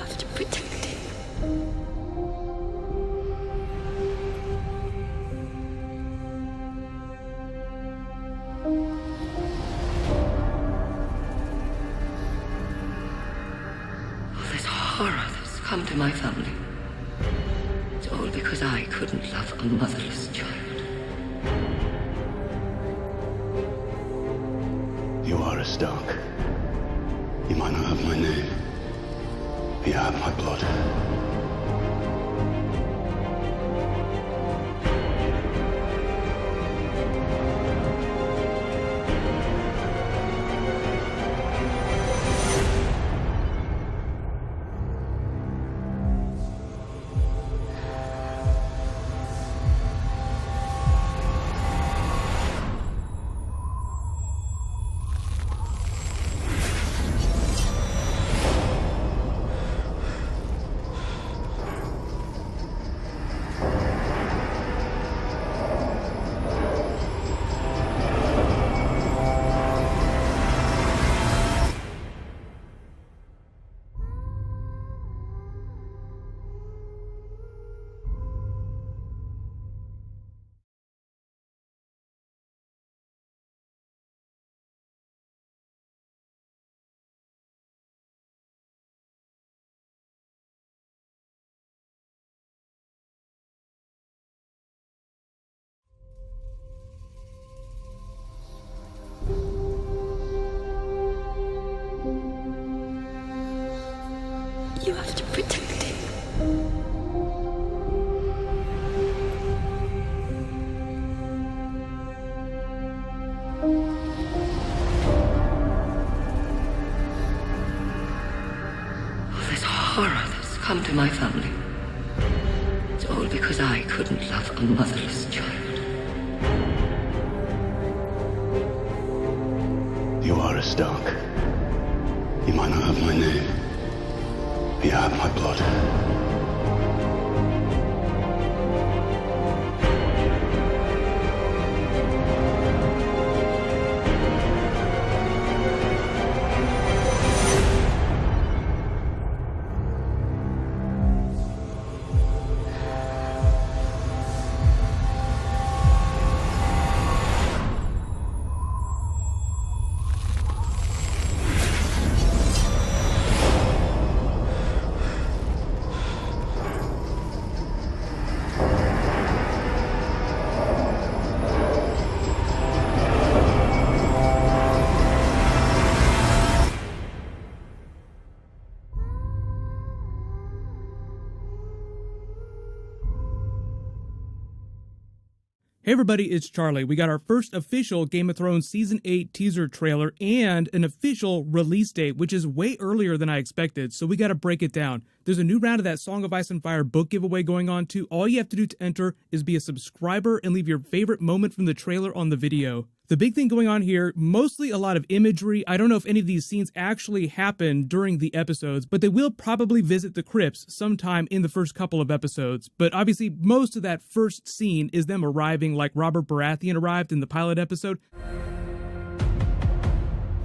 have to protect him. This horror that's come to my family. It's all because I couldn't love a motherless child. You are a Stark. You might not have my name, but you have my blood. You have to protect him. This horror that's come to my family. It's all because I couldn't love a motherless child. You are a Stark. You might not have my name, but you have my blood. Hey everybody, it's Charlie. We got our first official Game of Thrones Season 8 teaser trailer and an official release date, which is way earlier than I expected, so we gotta break it down. There's a new round of that Song of Ice and Fire book giveaway going on too. All you have to do to enter is be a subscriber and leave your favorite moment from the trailer on the video. The big thing going on here, mostly a lot of imagery. I don't know if any of these scenes actually happen during the episodes, but they will probably visit the crypts sometime in the first couple of episodes. But obviously, most of that first scene is them arriving like Robert Baratheon arrived in the pilot episode.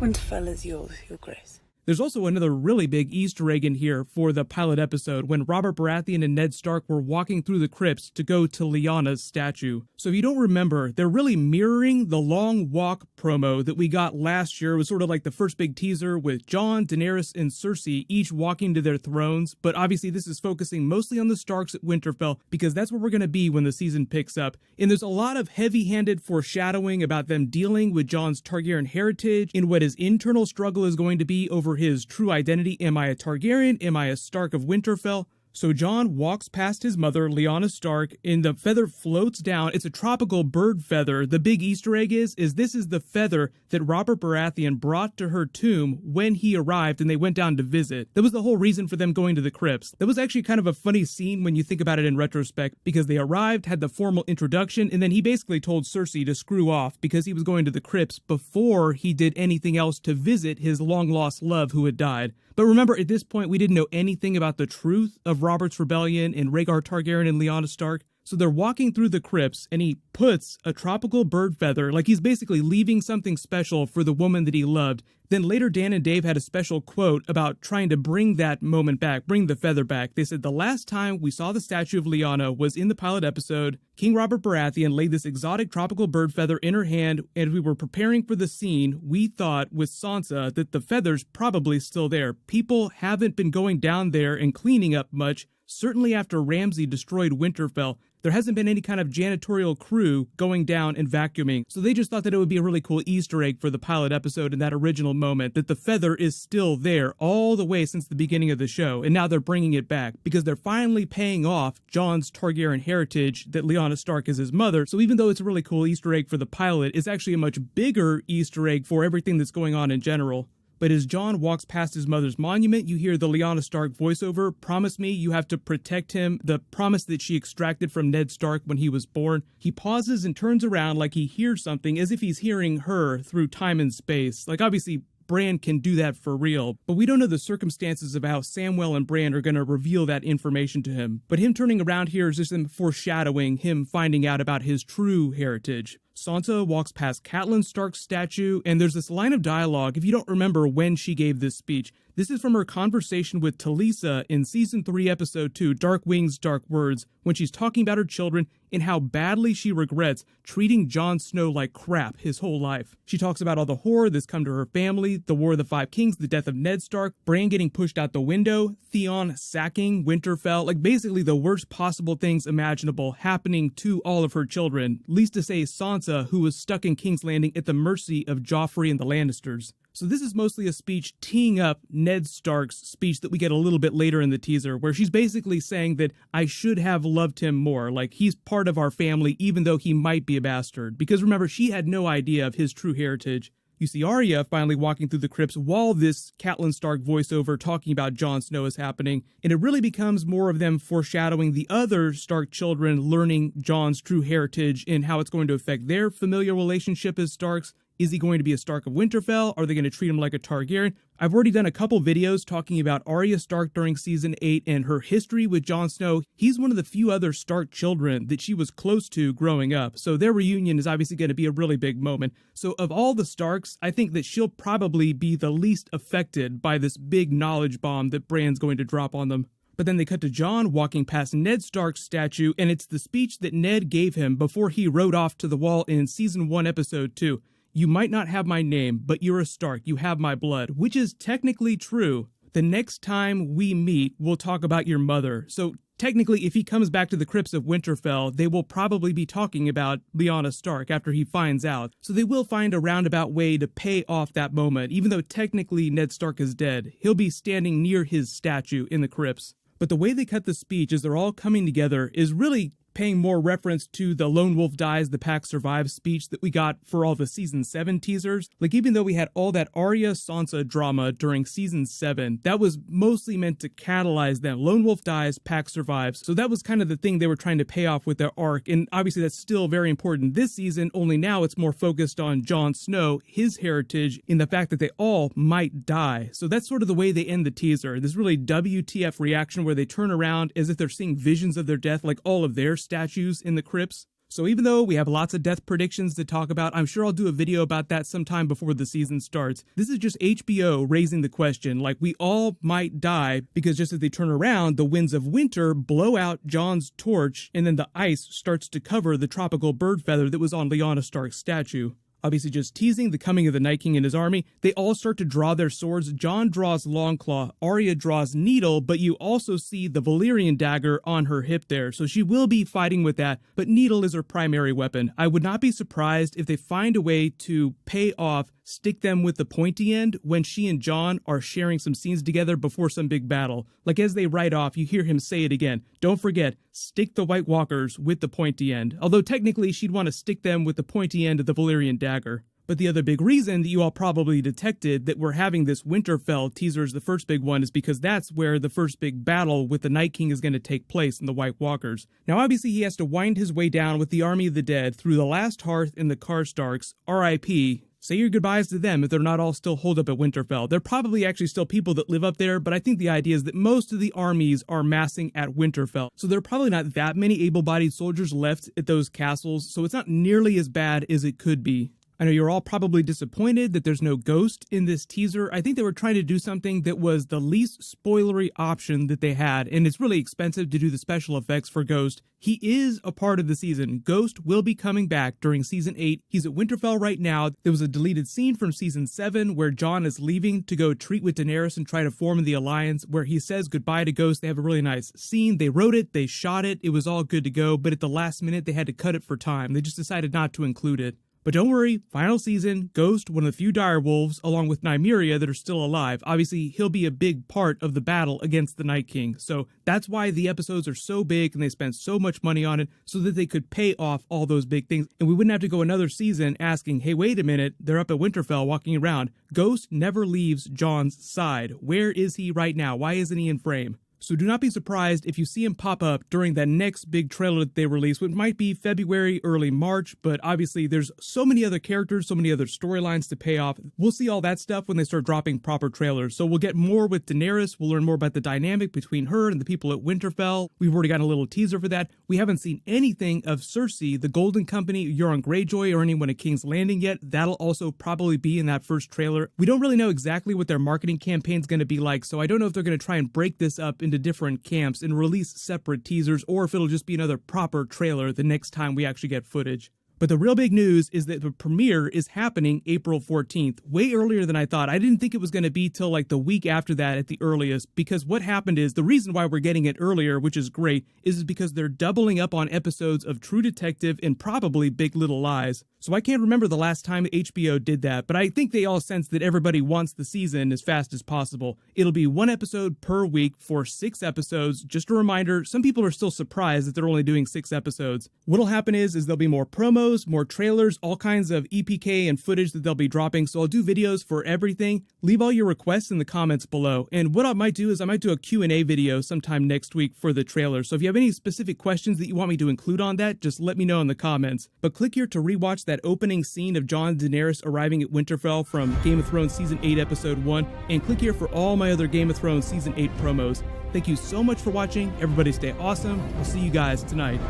Winterfell is yours, Your Grace. There's also another really big Easter egg in here for the pilot episode when Robert Baratheon and Ned Stark were walking through the crypts to go to Lyanna's statue. So if you don't remember, they're really mirroring the Long Walk promo that we got last year. It was sort of like the first big teaser with Jon, Daenerys, and Cersei each walking to their thrones. But obviously this is focusing mostly on the Starks at Winterfell because that's where we're going to be when the season picks up. And there's a lot of heavy-handed foreshadowing about them dealing with Jon's Targaryen heritage and what his internal struggle is going to be over his true identity. Am I a Targaryen? Am I a Stark of Winterfell? So Jon walks past his mother, Lyanna Stark, and the feather floats down. It's a tropical bird feather. The big Easter egg is this is the feather that Robert Baratheon brought to her tomb when he arrived and they went down to visit. That was the whole reason for them going to the crypts. That was actually kind of a funny scene when you think about it in retrospect, because they arrived, had the formal introduction, and then he basically told Cersei to screw off because he was going to the crypts before he did anything else to visit his long-lost love who had died. But remember, at this point, we didn't know anything about the truth of Robert's rebellion and Rhaegar Targaryen and Lyanna Stark. So they're walking through the crypts, and he puts a tropical bird feather, like he's basically leaving something special for the woman that he loved. Then later, Dan and Dave had a special quote about trying to bring that moment back, bring the feather back. They said, the last time we saw the statue of Lyanna was in the pilot episode. King Robert Baratheon laid this exotic tropical bird feather in her hand, and we were preparing for the scene. We thought with Sansa that the feather's probably still there. People haven't been going down there and cleaning up much. Certainly after Ramsay destroyed Winterfell, there hasn't been any kind of janitorial crew going down and vacuuming. So they just thought that it would be a really cool Easter egg for the pilot episode in that original moment, that the feather is still there all the way since the beginning of the show. And now they're bringing it back because they're finally paying off Jon's Targaryen heritage that Lyanna Stark is his mother. So even though it's a really cool Easter egg for the pilot, it's actually a much bigger Easter egg for everything that's going on in general. But as Jon walks past his mother's monument, you hear the Lyanna Stark voiceover, promise me you have to protect him, the promise that she extracted from Ned Stark when he was born. He pauses and turns around like he hears something, as if he's hearing her through time and space. Like, obviously, Bran can do that for real, but we don't know the circumstances of how Samwell and Bran are going to reveal that information to him. But him turning around here is just them foreshadowing him finding out about his true heritage. Sansa walks past Catelyn Stark's statue, and there's this line of dialogue, if you don't remember when she gave this speech. This is from her conversation with Talisa in Season 3, Episode 2, Dark Wings, Dark Words, when she's talking about her children and how badly she regrets treating Jon Snow like crap his whole life. She talks about all the horror that's come to her family, the War of the Five Kings, the death of Ned Stark, Bran getting pushed out the window, Theon sacking Winterfell, like basically the worst possible things imaginable happening to all of her children, least to say Sansa, who was stuck in King's Landing at the mercy of Joffrey and the Lannisters. So this is mostly a speech teeing up Ned Stark's speech that we get a little bit later in the teaser, where she's basically saying that I should have loved him more, like he's part of our family even though he might be a bastard. Because remember, she had no idea of his true heritage. You see Arya finally walking through the crypts while this Catelyn Stark voiceover talking about Jon Snow is happening, and it really becomes more of them foreshadowing the other Stark children learning Jon's true heritage and how it's going to affect their familial relationship as Starks. Is he going to be a Stark of Winterfell? Are they going to treat him like a Targaryen? I've already done a couple videos talking about Arya Stark during Season 8 and her history with Jon Snow. He's one of the few other Stark children that she was close to growing up, so their reunion is obviously going to be a really big moment. So of all the Starks, I think that she'll probably be the least affected by this big knowledge bomb that Bran's going to drop on them. But then they cut to Jon walking past Ned Stark's statue, and it's the speech that Ned gave him before he rode off to the wall in Season 1, Episode 2. You might not have my name, but you're a Stark. You have my blood, which is technically true. The next time we meet, we'll talk about your mother. So technically, if he comes back to the crypts of Winterfell, they will probably be talking about Lyanna Stark after he finds out. So they will find a roundabout way to pay off that moment. Even though technically Ned Stark is dead, he'll be standing near his statue in the crypts. But the way they cut the speech as they're all coming together is really paying more reference to the Lone Wolf Dies, the Pack Survives speech that we got for all the Season 7 teasers. Like, even though we had all that Arya-Sansa drama during Season 7, that was mostly meant to catalyze them. Lone Wolf Dies, Pack Survives. So that was kind of the thing they were trying to pay off with their arc, and obviously that's still very important this season, only now it's more focused on Jon Snow, his heritage, in the fact that they all might die. So that's sort of the way they end the teaser. This really WTF reaction where they turn around as if they're seeing visions of their death, like all of their statues in the crypts. So even though we have lots of death predictions to talk about, I'm sure I'll do a video about that sometime before the season starts. This is just HBO raising the question, like we all might die, because just as they turn around, the winds of winter blow out Jon's torch, and then the ice starts to cover the tropical bird feather that was on Lyanna Stark's statue. Obviously just teasing the coming of the Night King and his army. They all start to draw their swords. Jon draws Longclaw, Arya draws Needle, but you also see the Valyrian dagger on her hip there, so she will be fighting with that, but Needle is her primary weapon. I would not be surprised if they find a way to pay off, stick them with the pointy end when she and Jon are sharing some scenes together before some big battle. Like as they ride off, you hear him say it again. Don't forget, stick the White Walkers with the pointy end. Although technically she'd want to stick them with the pointy end of the Valyrian dagger. But the other big reason that you all probably detected that we're having this Winterfell teaser as the first big one is because that's where the first big battle with the Night King is going to take place in the White Walkers. Now obviously he has to wind his way down with the army of the dead through the last hearth in the Karstarks, R.I.P., say your goodbyes to them if they're not all still holed up at Winterfell. They're probably actually still people that live up there, but I think the idea is that most of the armies are massing at Winterfell. So there are probably not that many able-bodied soldiers left at those castles, so it's not nearly as bad as it could be. I know you're all probably disappointed that there's no Ghost in this teaser. I think they were trying to do something that was the least spoilery option that they had, and it's really expensive to do the special effects for Ghost. He is a part of the season. Ghost will be coming back during season 8. He's at Winterfell right now. There was a deleted scene from season 7 where Jon is leaving to go treat with Daenerys and try to form the alliance, where he says goodbye to Ghost. They have a really nice scene. They wrote it, they shot it, it was all good to go, but at the last minute they had to cut it for time. They just decided not to include it. But don't worry, final season, Ghost, one of the few direwolves, along with Nymeria, that are still alive. Obviously, he'll be a big part of the battle against the Night King. So that's why the episodes are so big and they spent so much money on it, so that they could pay off all those big things. And we wouldn't have to go another season asking, hey, wait a minute, they're up at Winterfell walking around. Ghost never leaves Jon's side. Where is he right now? Why isn't he in frame? So do not be surprised if you see him pop up during that next big trailer that they release, which might be February, early March, but obviously there's so many other characters, so many other storylines to pay off. We'll see all that stuff when they start dropping proper trailers. So we'll get more with Daenerys, we'll learn more about the dynamic between her and the people at Winterfell. We've already got a little teaser for that. We haven't seen anything of Cersei, the Golden Company, Euron Greyjoy, or anyone at King's Landing yet. That'll also probably be in that first trailer. We don't really know exactly what their marketing campaign's going to be like, so I don't know if they're going to try and break this up into different camps and release separate teasers, or if it'll just be another proper trailer the next time we actually get footage. But the real big news is that the premiere is happening April 14th, way earlier than I thought. I didn't think it was going to be till like the week after that at the earliest, because what happened is, the reason why we're getting it earlier, which is great, is because they're doubling up on episodes of True Detective and probably Big Little Lies. So I can't remember the last time HBO did that, but I think they all sense that everybody wants the season as fast as possible. It'll be one episode per week for 6 episodes. Just a reminder, some people are still surprised that they're only doing 6 episodes. What'll happen is there'll be more promos, more trailers, all kinds of EPK and footage that they'll be dropping, so I'll do videos for everything. Leave all your requests in the comments below, and what I might do is I might do a Q&A video sometime next week for the trailer, so if you have any specific questions that you want me to include on that, just let me know in the comments. But click here to rewatch that opening scene of Jon and Daenerys arriving at Winterfell from Game of Thrones Season 8 Episode 1, and click here for all my other Game of Thrones Season 8 promos. Thank you so much for watching. Everybody stay awesome. I'll see you guys tonight.